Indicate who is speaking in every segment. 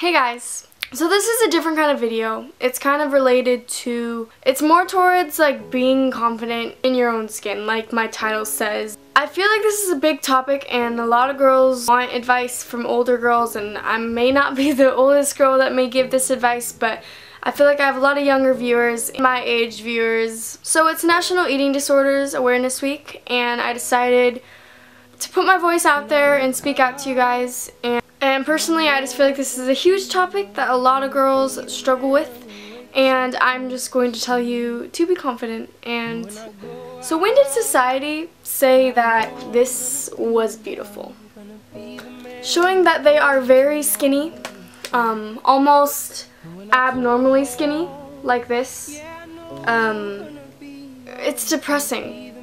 Speaker 1: Hey guys, so this is a different kind of video. It's kind of related to, it's more towards like being confident in your own skin, like my title says. I feel like this is a big topic and a lot of girls want advice from older girls, and I may not be the oldest girl that may give this advice, but I feel like I have a lot of younger viewers, my age viewers. So it's National Eating Disorders Awareness Week, and I decided to put my voice out there and speak out to you guys. And personally, I just feel like this is a huge topic that a lot of girls struggle with, and I'm just going to tell you to be confident. And so when did society say that this was beautiful? Showing that they are very skinny, almost abnormally skinny, like this. It's depressing.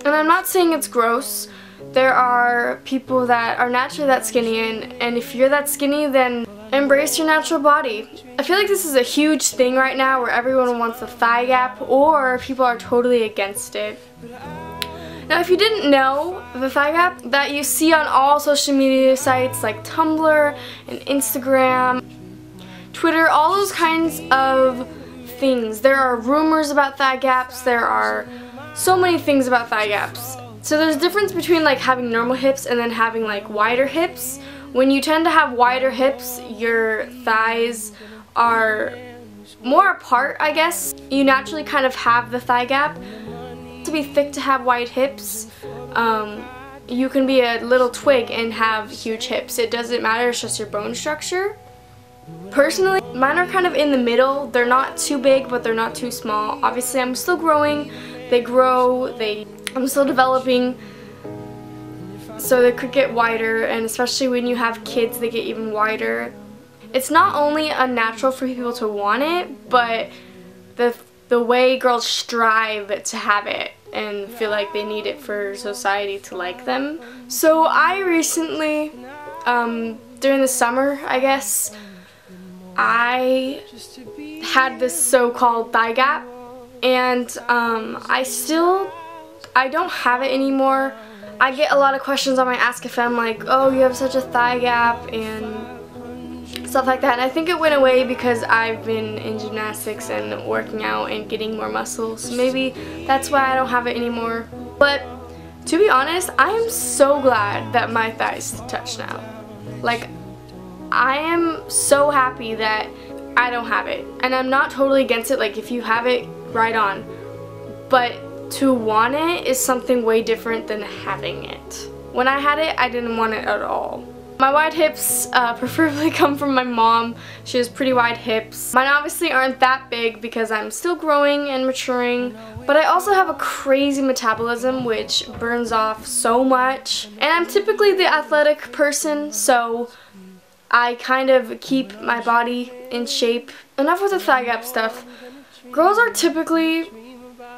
Speaker 1: And I'm not saying it's gross. There are people that are naturally that skinny, and if you're that skinny, then embrace your natural body. I feel like this is a huge thing right now where everyone wants a thigh gap, or people are totally against it. Now, if you didn't know, the thigh gap that you see on all social media sites like Tumblr and Instagram, Twitter, all those kinds of things. There are rumors about thigh gaps. There are so many things about thigh gaps. So there's a difference between like having normal hips and then having like wider hips. When you tend to have wider hips, your thighs are more apart, I guess. You naturally kind of have the thigh gap. To be thick to have wide hips, you can be a little twig and have huge hips. It doesn't matter, it's just your bone structure. Personally, mine are kind of in the middle. They're not too big, but they're not too small. Obviously, I'm still growing. They grow, I'm still developing, so they could get wider, and especially when you have kids, they get even wider. It's not only unnatural for people to want it, but the way girls strive to have it and feel like they need it for society to like them. So I recently, during the summer, I guess, I had this so-called thigh gap, and I don't have it anymore. I get a lot of questions on my Ask FM like, oh, you have such a thigh gap and stuff like that. And I think it went away because I've been in gymnastics and working out and getting more muscle. So maybe that's why I don't have it anymore. But to be honest, I am so glad that my thighs touch now. Like, I am so happy that I don't have it. And I'm not totally against it. Like, if you have it, right on. But to want it is something way different than having it. When I had it, I didn't want it at all. My wide hips preferably come from my mom. She has pretty wide hips. Mine obviously aren't that big because I'm still growing and maturing, but I also have a crazy metabolism which burns off so much. And I'm typically the athletic person, so I kind of keep my body in shape. Enough with the thigh gap stuff. Girls are typically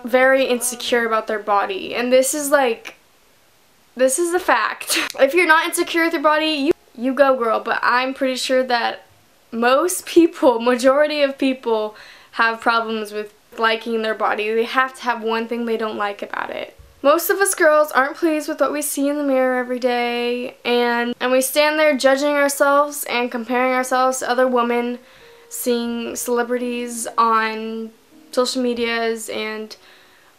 Speaker 1: very insecure about their body, and this is a fact. If you're not insecure with your body, you go girl, but I'm pretty sure that most people, majority of people, have problems with liking their body. They have to have one thing they don't like about it. Most of us girls aren't pleased with what we see in the mirror every day, and we stand there judging ourselves and comparing ourselves to other women, seeing celebrities on social medias, and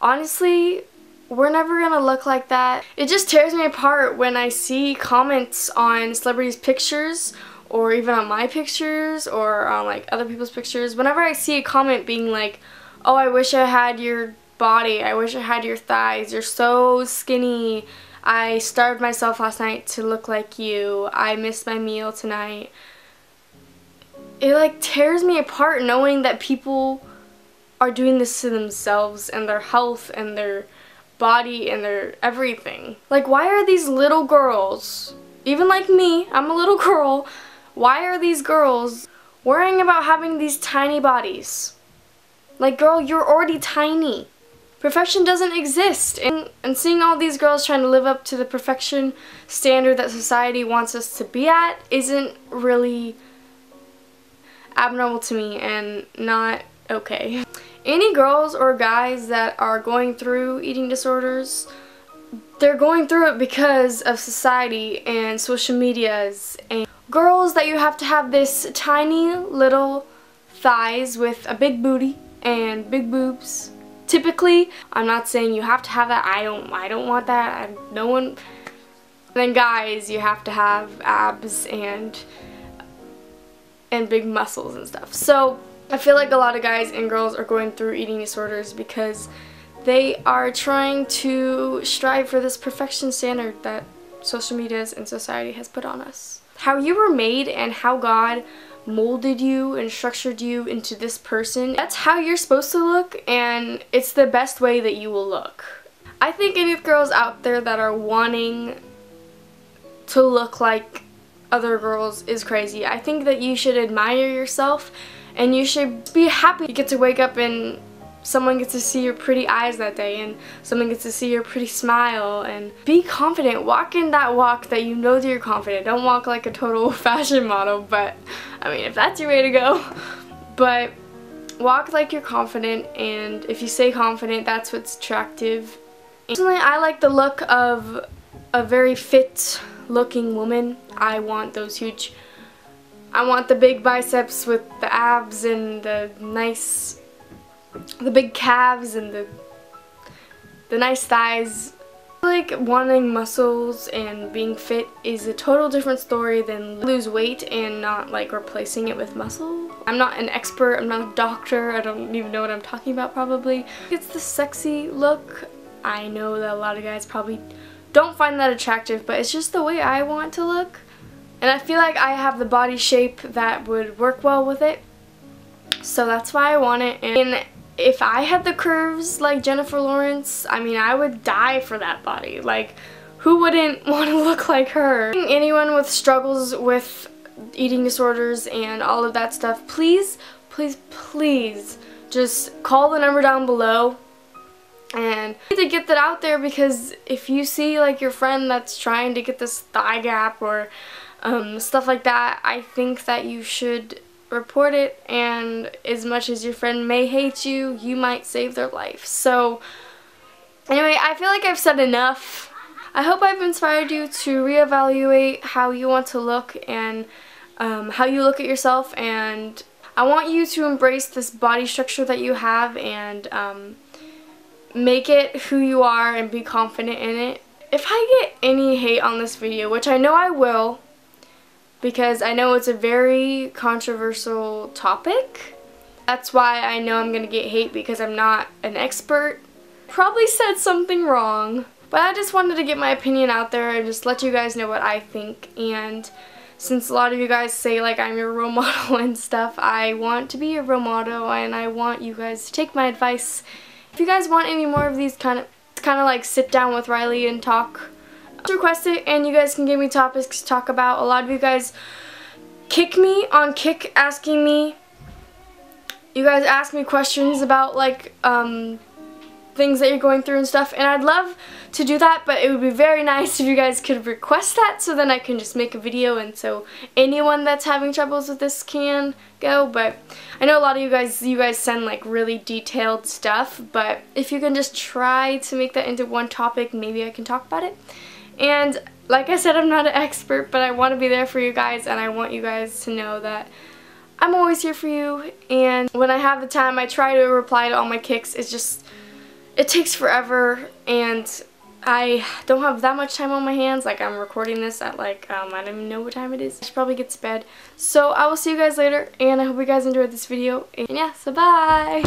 Speaker 1: honestly, we're never gonna look like that. It just tears me apart when I see comments on celebrities' pictures, or even on my pictures, or on like other people's pictures. Whenever I see a comment being like, oh, I wish I had your body, I wish I had your thighs, you're so skinny, I starved myself last night to look like you, I missed my meal tonight. It like tears me apart knowing that people are doing this to themselves and their health and their body and their everything. Like, why are these little girls, even like me, I'm a little girl, why are these girls worrying about having these tiny bodies? Like, girl, you're already tiny. Perfection doesn't exist. And seeing all these girls trying to live up to the perfection standard that society wants us to be at isn't really abnormal to me and not okay. Any girls or guys that are going through eating disorders, they're going through it because of society and social medias and girls that you have to have this tiny little thighs with a big booty and big boobs. Typically, I'm not saying you have to have that. I don't want that. No one. And then guys, you have to have abs and big muscles and stuff. So I feel like a lot of guys and girls are going through eating disorders because they are trying to strive for this perfection standard that social media and society has put on us. How you were made and how God molded you and structured you into this person, that's how you're supposed to look, and it's the best way that you will look. I think any girls out there that are wanting to look like other girls is crazy. I think that you should admire yourself and you should be happy you get to wake up and someone gets to see your pretty eyes that day and someone gets to see your pretty smile, and be confident. Walk in that walk that you know that you're confident. Don't walk like a total fashion model, but I mean, if that's your way to go. But walk like you're confident, and if you stay confident, that's what's attractive. Personally, I like the look of a very fit looking woman. I want those huge, I want the big biceps with the abs and the big calves and the nice thighs. Like, wanting muscles and being fit is a total different story than lose weight and not like replacing it with muscle. I'm not an expert, I'm not a doctor, I don't even know what I'm talking about probably. It's the sexy look. I know that a lot of guys probably don't find that attractive, but it's just the way I want to look. And I feel like I have the body shape that would work well with it. So that's why I want it. And if I had the curves like Jennifer Lawrence, I mean, I would die for that body. Like, who wouldn't want to look like her? Anyone with struggles with eating disorders and all of that stuff, please, please, please just call the number down below. And I need to get that out there, because if you see like your friend that's trying to get this thigh gap or stuff like that, I think that you should report it, and as much as your friend may hate you, you might save their life. So anyway, I feel like I've said enough. I hope I've inspired you to reevaluate how you want to look and how you look at yourself, and I want you to embrace this body structure that you have and make it who you are and be confident in it. If I get any hate on this video, which I know I will, because I know it's a very controversial topic. That's why I know I'm gonna get hate, because I'm not an expert. Probably said something wrong, but I just wanted to get my opinion out there and just let you guys know what I think. And since a lot of you guys say like I'm your role model and stuff, I want to be your role model, and I want you guys to take my advice. If you guys want any more of these kind of like sit down with Riley and talk, request it, and you guys can give me topics to talk about. A lot of you guys kick me on Kick asking me. You guys ask me questions about like things that you're going through and stuff, and I'd love to do that, but it would be very nice if you guys could request that, so then I can just make a video, and so anyone that's having troubles with this can go. But I know a lot of you guys send like really detailed stuff, but if you can just try to make that into one topic, maybe I can talk about it. And like I said, I'm not an expert, but I want to be there for you guys, and I want you guys to know that I'm always here for you. And when I have the time, I try to reply to all my kicks. It's just, it takes forever, and I don't have that much time on my hands. Like, I'm recording this at like, I don't even know what time it is. I should probably get to bed. So I will see you guys later, and I hope you guys enjoyed this video. And yeah, so bye!